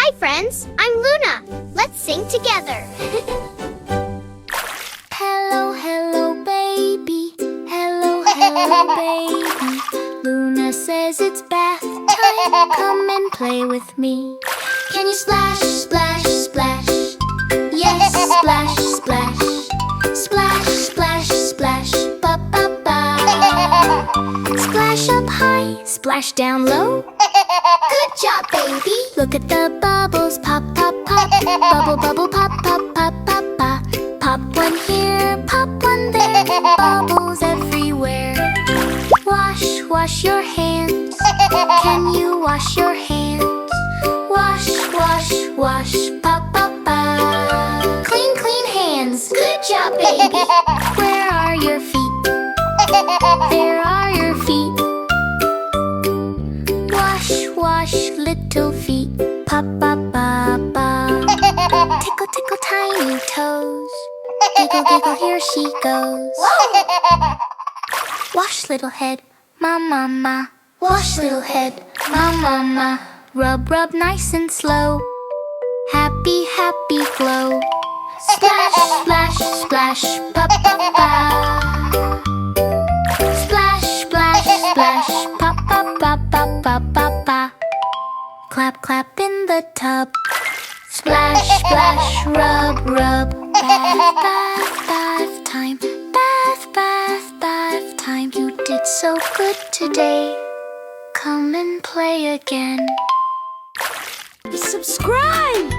Hi friends, I'm Luna. Let's sing together. Hello, hello baby. Hello, hello baby. Luna says it's bath time. Come and play with me. Can you splash, splash, splash? Yes, splash, splash. Splash, splash, splash. Ba ba ba. Splash up high, splash down low. Good job, baby. Look at the bubbles, pop, pop, pop. Bubble, bubble, pop, pop, pop, pop, pop. Pop one here, pop one there. Bubbles everywhere. Wash, wash your hands. Can you wash your hands? Wash, wash, wash. Pop, pop, pop. Clean, clean hands. Good job, baby. Where are your feet? There are your feet. Wash, wash, little feet. Pop, pop, pop, pop. Tickle, tickle, tiny toes. Giggle, giggle, here she goes. Wash, little head, ma, ma, ma. Wash, little head, ma, ma, ma. Rub, rub, nice and slow. Happy, happy glow. Splash, splash, splash, pa, pa, pa. Splash, splash, splash, pa, pa, pa, pa, pa, pa, pa. Clap, clap in the tub. Splash, splash, rub, rub. Bath, bath, bath time. Bath, bath, bath time. You did so good today. Come and play again. Subscribe!